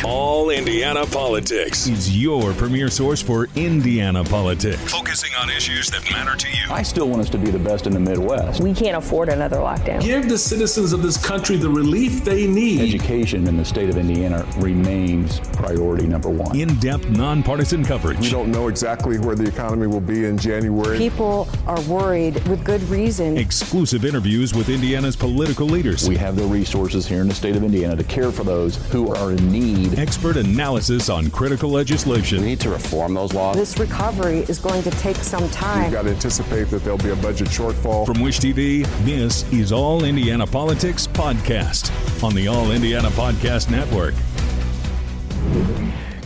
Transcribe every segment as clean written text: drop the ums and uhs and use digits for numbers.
All Indiana Politics is your premier source for Indiana politics, focusing on issues that matter to you. I still want us to be the best in the Midwest. We can't afford another lockdown. Give the citizens of this country the relief they need. Education in the state of Indiana remains priority number one. In-depth, nonpartisan coverage. We don't know exactly where the economy will be in January. People are worried with good reason. Exclusive interviews with Indiana's political leaders. We have the resources here in the state of Indiana to care for those who are in need. Expert analysis on critical legislation. We need to reform those laws. This recovery is going to take some time. We've got to anticipate that there'll be a budget shortfall. From Wish TV, this is All Indiana Politics Podcast on the All Indiana Podcast Network.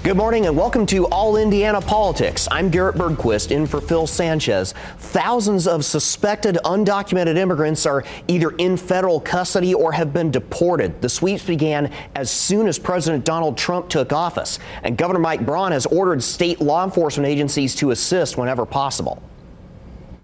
Good morning and welcome to All Indiana Politics. I'm Garrett Bergquist in for Phil Sanchez. Thousands of suspected undocumented immigrants are either in federal custody or have been deported. The sweeps began as soon as President Donald Trump took office, and Governor Mike Braun has ordered state law enforcement agencies to assist whenever possible.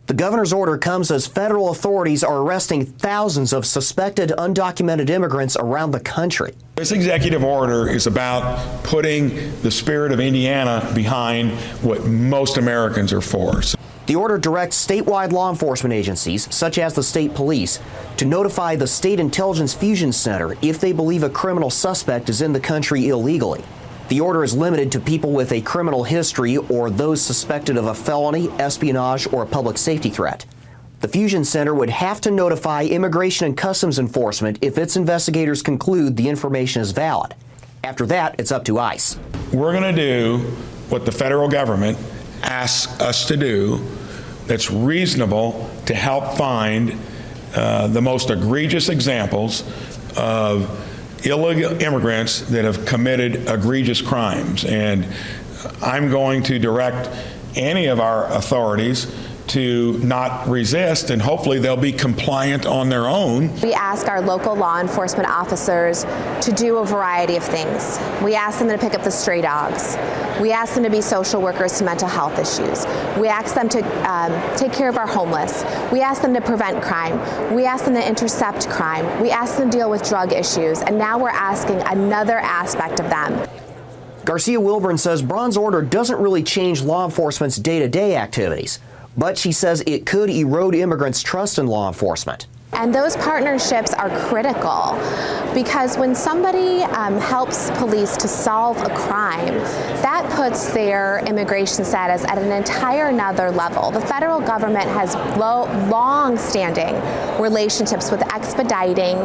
The governor's order comes as federal authorities are arresting thousands of suspected undocumented immigrants around the country. This executive order is about putting the spirit of Indiana behind what most Americans are for. The order directs statewide law enforcement agencies, such as the state police, to notify the State Intelligence Fusion Center if they believe a criminal suspect is in the country illegally. The order is limited to people with a criminal history or those suspected of a felony, espionage, or a public safety threat. The Fusion Center would have to notify Immigration and Customs Enforcement if its investigators conclude the information is valid. After that, it's up to ICE. We're going to do what the federal government asks us to do that's reasonable to help find the most egregious examples of illegal immigrants that have committed egregious crimes. And I'm going to direct any of our authorities to not resist, and hopefully they'll be compliant on their own. We ask our local law enforcement officers to do a variety of things. We ask them to pick up the stray dogs. We ask them to be social workers to mental health issues. We ask them to take care of our homeless. We ask them to prevent crime. We ask them to intercept crime. We ask them to deal with drug issues. And now we're asking another aspect of them. Garcia Wilburn says Braun's order doesn't really change law enforcement's day-to-day activities, but she says it could erode immigrants' trust in law enforcement. And those partnerships are critical because when somebody helps police to solve a crime, that puts their immigration status at an entire another level. The federal government has long-standing relationships with expediting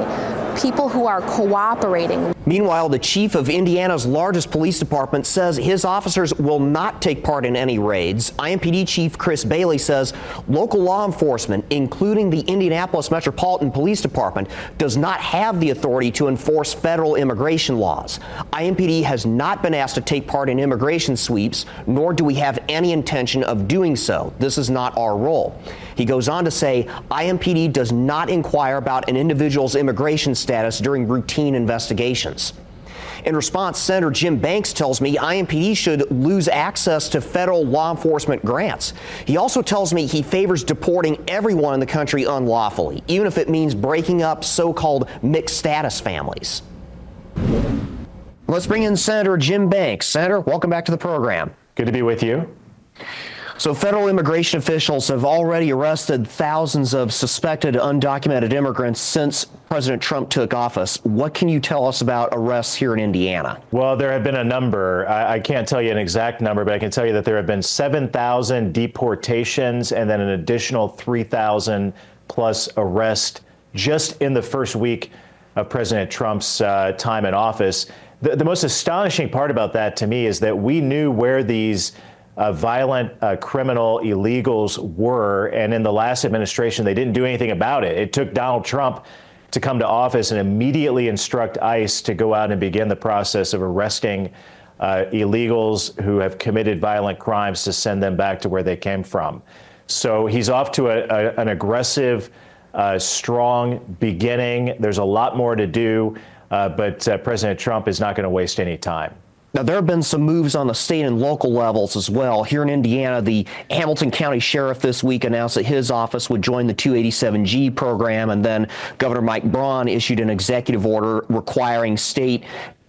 people who are cooperating. Meanwhile, the chief of Indiana's largest police department says his officers will not take part in any raids. IMPD Chief Chris Bailey says local law enforcement, including the Indianapolis Metropolitan Police Department, does not have the authority to enforce federal immigration laws. IMPD has not been asked to take part in immigration sweeps, nor do we have any intention of doing so. This is not our role. He goes on to say IMPD does not inquire about an individual's immigration status during routine investigations. In response, Senator Jim Banks tells me IMPD should lose access to federal law enforcement grants. He also tells me he favors deporting everyone in the country unlawfully, even if it means breaking up so-called mixed status families. Let's bring in Senator Jim Banks. Senator, welcome back to the program. Good to be with you. So federal immigration officials have already arrested thousands of suspected undocumented immigrants since President Trump took office. What can you tell us about arrests here in Indiana? Well, there have been a number. I can't tell you an exact number, but I can tell you that there have been 7,000 deportations and then an additional 3,000 plus arrests just in the first week of President Trump's time in office. The most astonishing part about that to me is that we knew where these violent criminal illegals were, and in the last administration, they didn't do anything about it. It took Donald Trump to come to office and immediately instruct ICE to go out and begin the process of arresting illegals who have committed violent crimes to send them back to where they came from. So he's off to an aggressive, strong beginning. There's a lot more to do, but President Trump is not going to waste any time. Now, there have been some moves on the state and local levels as well. Here in Indiana, the Hamilton County Sheriff this week announced that his office would join the 287G program, and then Governor Mike Braun issued an executive order requiring state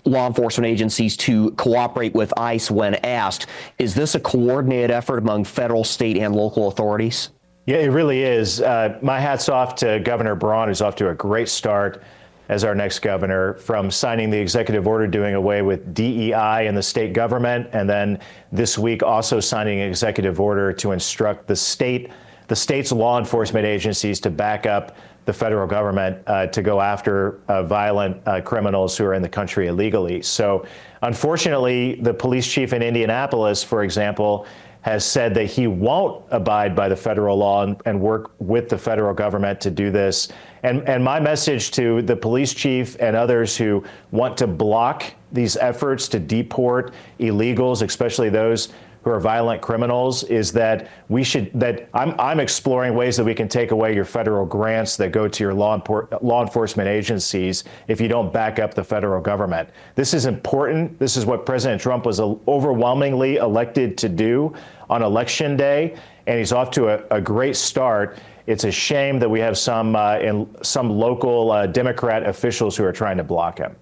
law enforcement agencies to cooperate with ICE when asked. Is this a coordinated effort among federal, state, and local authorities? Yeah, it really is. My hat's off to Governor Braun, who's off to a great start as our next governor, from signing the executive order doing away with DEI in the state government, and then this week also signing an executive order to instruct the state's law enforcement agencies to back up the federal government to go after violent criminals who are in the country illegally. So unfortunately, the police chief in Indianapolis, for example, has said that he won't abide by the federal law and work with the federal government to do this. And my message to the police chief and others who want to block these efforts to deport illegals, especially those who are violent criminals, is that I'm exploring ways that we can take away your federal grants that go to your law enforcement agencies if you don't back up the federal government. This is important. This is what President Trump was overwhelmingly elected to do on Election Day, and he's off to a great start. It's a shame that we have some local Democrat officials who are trying to block him.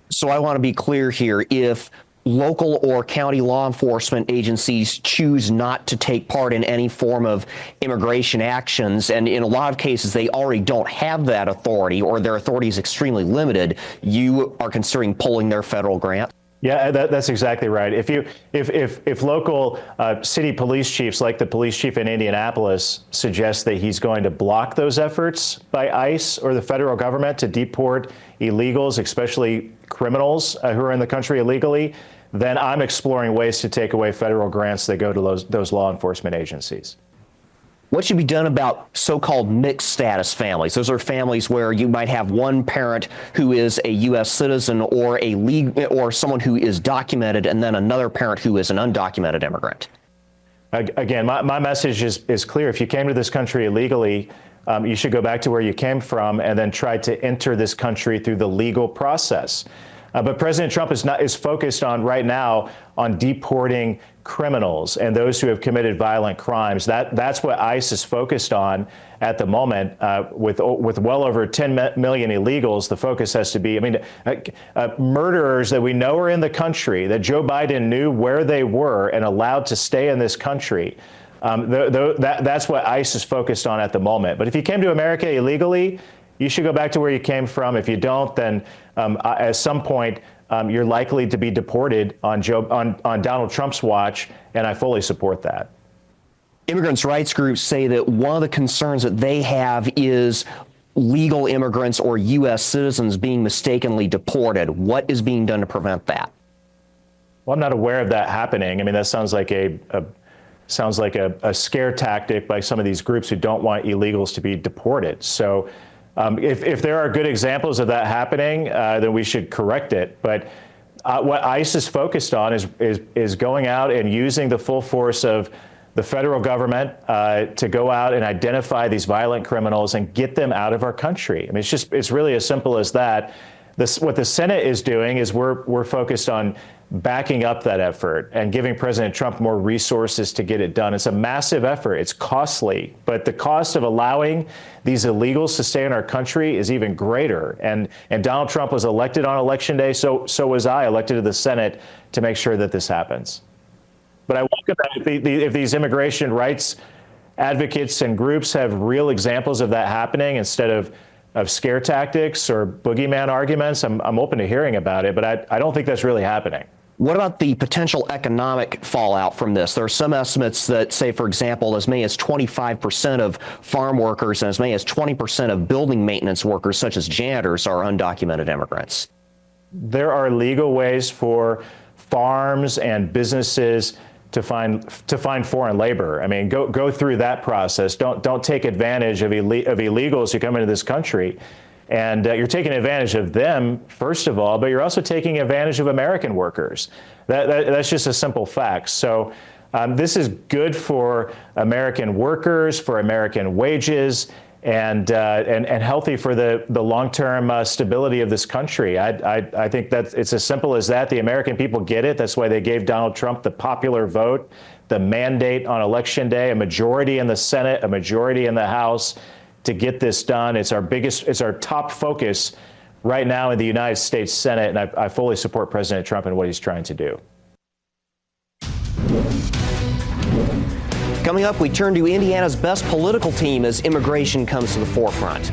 So I want to be clear here. If local or county law enforcement agencies choose not to take part in any form of immigration actions, and in a lot of cases they already don't have that authority, or their authority is extremely limited, you are considering pulling their federal grant? Yeah, that's exactly right. If local city police chiefs, like the police chief in Indianapolis, suggest that he's going to block those efforts by ICE or the federal government to deport illegals, especially criminals who are in the country illegally, then I'm exploring ways to take away federal grants that go to those law enforcement agencies. What should be done about so-called mixed status families? Those are families where you might have one parent who is a U.S. citizen or someone who is documented, and then another parent who is an undocumented immigrant. Again, my message is clear. If you came to this country illegally, you should go back to where you came from and then try to enter this country through the legal process. But President Trump is focused on right now on deporting criminals and those who have committed violent crimes. That's what ICE is focused on at the moment. With well over 10 million illegals, the focus has to be, murderers that we know are in the country, that Joe Biden knew where they were and allowed to stay in this country. That's what ICE is focused on at the moment. But if you came to America illegally, you should go back to where you came from. If you don't, then at some point, you're likely to be deported on Donald Trump's watch, and I fully support that. Immigrants' rights groups say that one of the concerns that they have is legal immigrants or U.S. citizens being mistakenly deported. What is being done to prevent that? Well, I'm not aware of that happening. I mean, that sounds like a scare tactic by some of these groups who don't want illegals to be deported. So if there are good examples of that happening, then we should correct it. But what ICE is focused on is going out and using the full force of the federal government to go out and identify these violent criminals and get them out of our country. I mean, it's really as simple as that. What the Senate is doing is we're focused on backing up that effort and giving President Trump more resources to get it done. It's a massive effort. It's costly, but the cost of allowing these illegals to stay in our country is even greater. And Donald Trump was elected on Election Day, so was I, elected to the Senate to make sure that this happens. But I welcome that if these immigration rights advocates and groups have real examples of that happening instead of scare tactics or boogeyman arguments, I'm open to hearing about it, but I don't think that's really happening. What about the potential economic fallout from this? There are some estimates that say, for example, as many as 25% of farm workers and as many as 20% of building maintenance workers, such as janitors, are undocumented immigrants. There are legal ways for farms and businesses to find foreign labor. I mean, go through that process. Don't take advantage of illegals who come into this country. And you're taking advantage of them, first of all, but you're also taking advantage of American workers. That's just a simple fact. So this is good for American workers, for American wages, and healthy for the long-term stability of this country. I think that it's as simple as that. The American people get it. That's why they gave Donald Trump the popular vote, the mandate on Election Day, a majority in the Senate, a majority in the House to get this done. It's our top focus right now in the United States Senate, and I fully support President Trump and what he's trying to do. Coming up, we turn to Indiana's best political team as immigration comes to the forefront.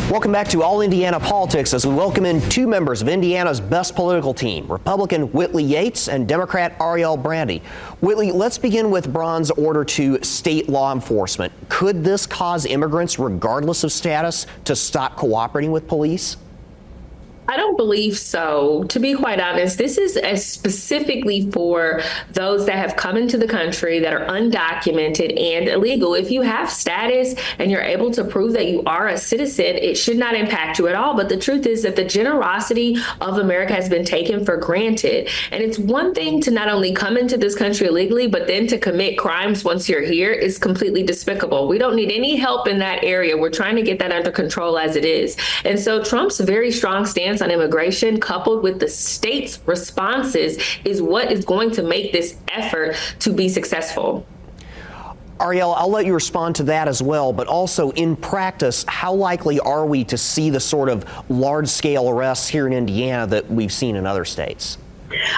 Welcome back to All Indiana Politics as we welcome in two members of Indiana's best political team, Republican Whitley Yates and Democrat Ariel Brandy. Whitley, let's begin with Braun's order to state law enforcement. Could this cause immigrants, regardless of status, to stop cooperating with police? I don't believe so. To be quite honest, this is specifically for those that have come into the country that are undocumented and illegal. If you have status and you're able to prove that you are a citizen, it should not impact you at all. But the truth is that the generosity of America has been taken for granted. And it's one thing to not only come into this country illegally, but then to commit crimes once you're here is completely despicable. We don't need any help in that area. We're trying to get that under control as it is. And so Trump's very strong stance on immigration, coupled with the state's responses, is what is going to make this effort to be successful. Ariel, I'll let you respond to that as well, but also in practice, how likely are we to see the sort of large-scale arrests here in Indiana that we've seen in other states?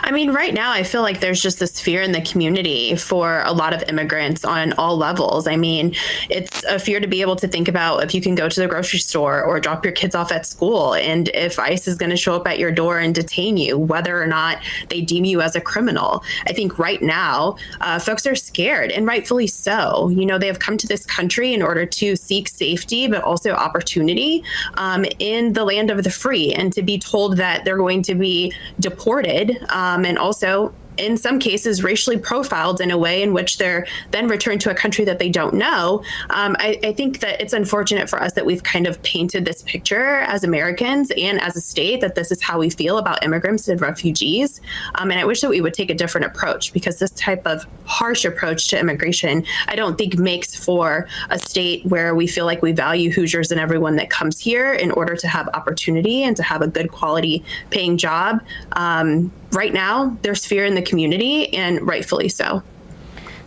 I mean, right now, I feel like there's just this fear in the community for a lot of immigrants on all levels. I mean, it's a fear to be able to think about if you can go to the grocery store or drop your kids off at school, and if ICE is going to show up at your door and detain you, whether or not they deem you as a criminal. I think right now, folks are scared, and rightfully so. You know, they have come to this country in order to seek safety, but also opportunity in the land of the free, and to be told that they're going to be deported and also in some cases racially profiled in a way in which they're then returned to a country that they don't know. I think that it's unfortunate for us that we've kind of painted this picture as Americans and as a state that this is how we feel about immigrants and refugees. And I wish that we would take a different approach, because this type of harsh approach to immigration, I don't think makes for a state where we feel like we value Hoosiers and everyone that comes here in order to have opportunity and to have a good quality paying job. Right now, there's fear in the community, and rightfully so.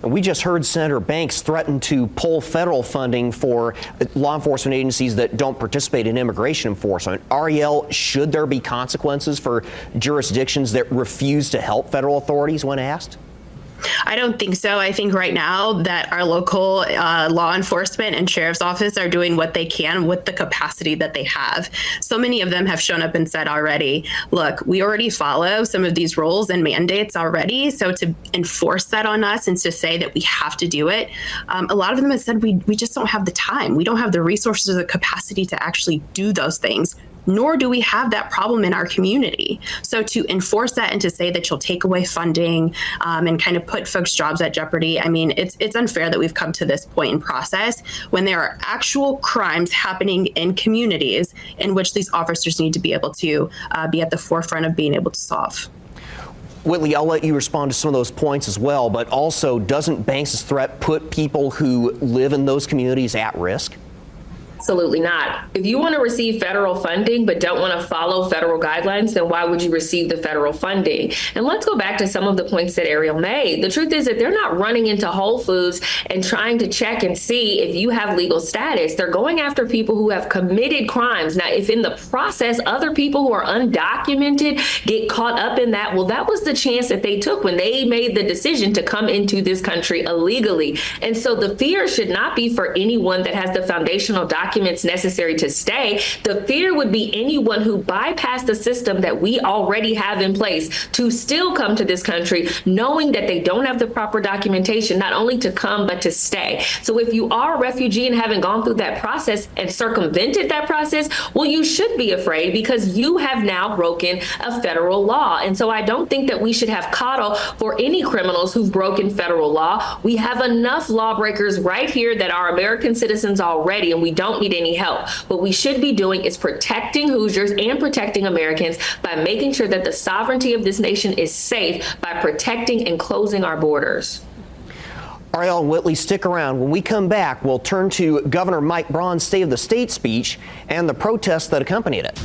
We just heard Senator Banks threaten to pull federal funding for law enforcement agencies that don't participate in immigration enforcement. Ariel, should there be consequences for jurisdictions that refuse to help federal authorities when asked? I don't think so. I think right now that our local law enforcement and sheriff's office are doing what they can with the capacity that they have. So many of them have shown up and said already, look, we already follow some of these rules and mandates already. So to enforce that on us and to say that we have to do it, a lot of them have said we just don't have the time. We don't have the resources or the capacity to actually do those things. Nor do we have that problem in our community. So to enforce that and to say that you'll take away funding and kind of put folks' jobs at jeopardy, I mean, it's unfair that we've come to this point in process when there are actual crimes happening in communities in which these officers need to be able to be at the forefront of being able to solve. Whitley, I'll let you respond to some of those points as well, but also, doesn't Banks' threat put people who live in those communities at risk? Absolutely not. If you want to receive federal funding but don't want to follow federal guidelines, then why would you receive the federal funding? And let's go back to some of the points that Ariel made. The truth is that they're not running into Whole Foods and trying to check and see if you have legal status. They're going after people who have committed crimes. Now, if in the process other people who are undocumented get caught up in that, well, that was the chance that they took when they made the decision to come into this country illegally. And so the fear should not be for anyone that has the foundational documents necessary to stay. The fear would be anyone who bypassed the system that we already have in place to still come to this country, knowing that they don't have the proper documentation, not only to come, but to stay. So if you are a refugee and haven't gone through that process and circumvented that process, well, you should be afraid, because you have now broken a federal law. And so I don't think that we should have coddle for any criminals who've broken federal law. We have enough lawbreakers right here that are American citizens already, and we don't need any help. What we should be doing is protecting Hoosiers and protecting Americans by making sure that the sovereignty of this nation is safe by protecting and closing our borders. Ariel and Whitley, stick around. When we come back, we'll turn to Governor Mike Braun's State of the State speech and the protests that accompanied it.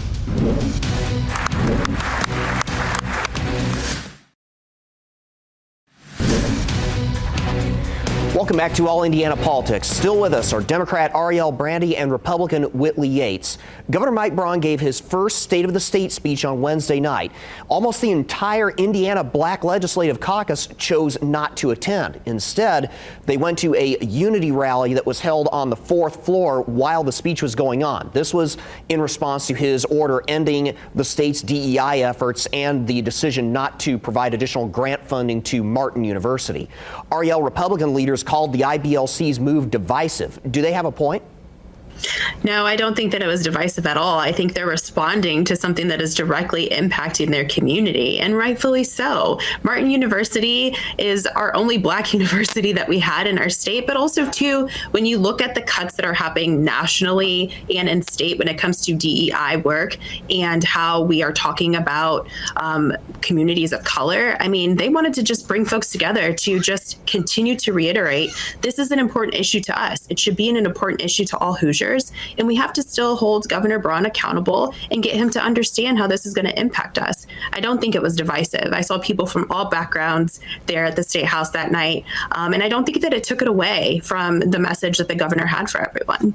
Welcome back to All Indiana Politics. Still with us are Democrat Ariel Brandy and Republican Whitley Yates. Governor Mike Braun gave his first State of the State speech on Wednesday night. Almost the entire Indiana Black Legislative Caucus chose not to attend. Instead, they went to a unity rally that was held on the 4th floor while the speech was going on. This was in response to his order ending the state's DEI efforts and the decision not to provide additional grant funding to Martin University. Ariel, Republican leaders called the IBLC's move divisive. Do they have a point? No, I don't think that it was divisive at all. I think they're responding to something that is directly impacting their community, and rightfully so. Martin University is our only Black university that we had in our state, but also, too, when you look at the cuts that are happening nationally and in state when it comes to DEI work and how we are talking about communities of color, I mean, they wanted to just bring folks together to just continue to reiterate this is an important issue to us. It should be an important issue to all Hoosiers. And we have to still hold Governor Braun accountable and get him to understand how this is going to impact us. I don't think it was divisive. I saw people from all backgrounds there at the State House that night. And I don't think that it took it away from the message that the governor had for everyone.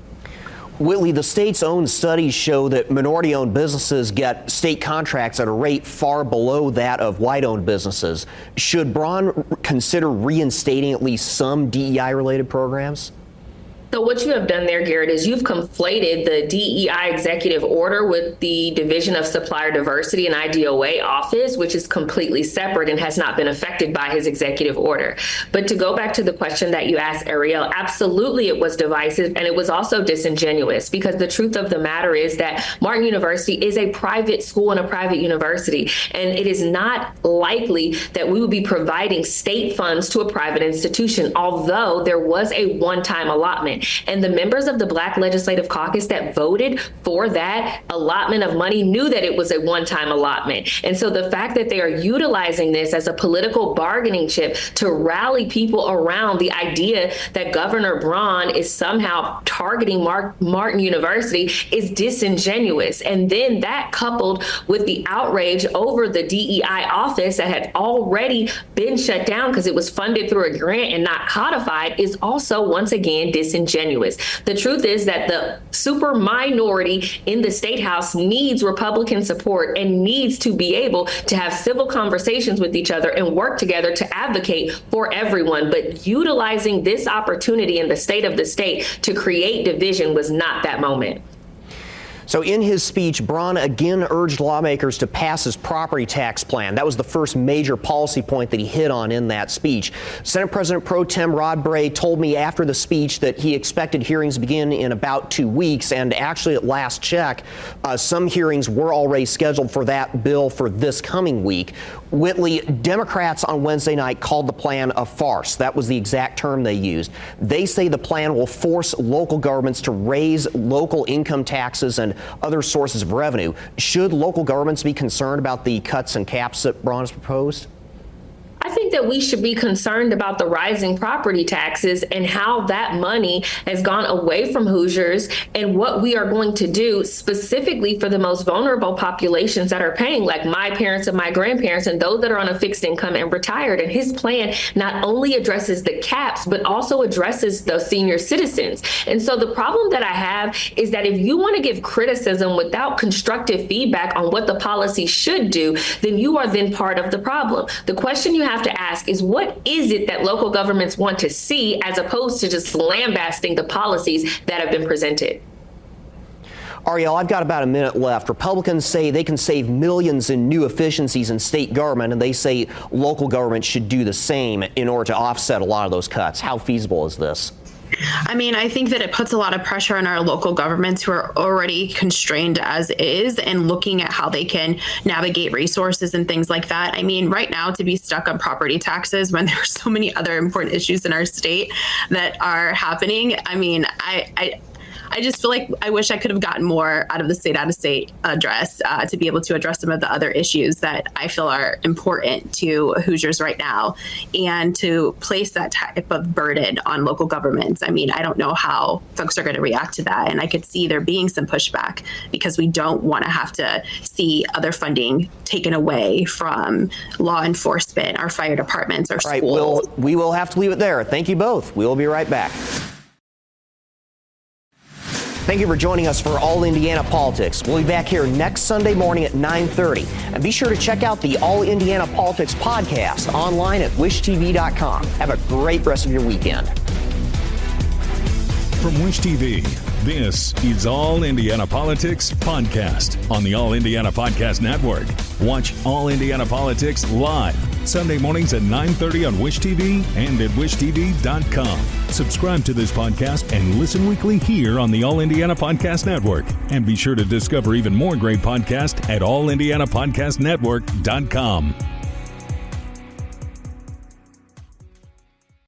Whitley, the state's own studies show that minority-owned businesses get state contracts at a rate far below that of white-owned businesses. Should Braun consider reinstating at least some DEI-related programs? So what you have done there, Garrett, is you've conflated the DEI executive order with the Division of Supplier Diversity and IDOA office, which is completely separate and has not been affected by his executive order. But to go back to the question that you asked, Ariel, absolutely it was divisive, and it was also disingenuous, because the truth of the matter is that Martin University is a private school and a private university, and it is not likely that we would be providing state funds to a private institution, although there was a one-time allotment. And the members of the Black Legislative Caucus that voted for that allotment of money knew that it was a one-time allotment. And so the fact that they are utilizing this as a political bargaining chip to rally people around the idea that Governor Braun is somehow targeting Martin University is disingenuous. And then that, coupled with the outrage over the DEI office that had already been shut down because it was funded through a grant and not codified, is also once again disingenuous. The truth is that the super minority in the State House needs Republican support and needs to be able to have civil conversations with each other and work together to advocate for everyone. But utilizing this opportunity in the state of the state to create division was not that moment. So in his speech, Braun again urged lawmakers to pass his property tax plan. That was the first major policy point that he hit on in that speech. Senate President Pro Tem Rod Bray told me after the speech that he expected hearings to begin in about 2 weeks. And actually, at last check, some hearings were already scheduled for that bill for this coming week. Whitley, Democrats on Wednesday night called the plan a farce. That was the exact term they used. They say the plan will force local governments to raise local income taxes and other sources of revenue. Should local governments be concerned about the cuts and caps that Braun has proposed? I think that we should be concerned about the rising property taxes and how that money has gone away from Hoosiers and what we are going to do specifically for the most vulnerable populations that are paying, like my parents and my grandparents and those that are on a fixed income and retired. And his plan not only addresses the caps, but also addresses the senior citizens. And so the problem that I have is that if you want to give criticism without constructive feedback on what the policy should do, then you are then part of the problem. The question you have to ask is, what is it that local governments want to see, as opposed to just lambasting the policies that have been presented? Ariel, I've got about a minute left. Republicans say they can save millions in new efficiencies in state government, and they say local government should do the same in order to offset a lot of those cuts. How feasible is this? I mean, I think that it puts a lot of pressure on our local governments who are already constrained as is, and looking at how they can navigate resources and things like that. I mean, right now, to be stuck on property taxes when there are so many other important issues in our state that are happening, I mean, I just feel like I wish I could have gotten more out of the State Out of State address to be able to address some of the other issues that I feel are important to Hoosiers right now, and to place that type of burden on local governments. I mean, I don't know how folks are going to react to that. And I could see there being some pushback because we don't want to have to see other funding taken away from law enforcement, our fire departments, our schools. We will have to leave it there. Thank you both. We will be right back. Thank you for joining us for All Indiana Politics. We'll be back here next Sunday morning at 9:30. And be sure to check out the All Indiana Politics podcast online at wishtv.com. Have a great rest of your weekend. From Wish TV, this is All Indiana Politics Podcast on the All Indiana Podcast Network. Watch All Indiana Politics live Sunday mornings at 9:30 on Wish TV and at wishtv.com. Subscribe to this podcast and listen weekly here on the All Indiana Podcast Network. And be sure to discover even more great podcasts at allindianapodcastnetwork.com.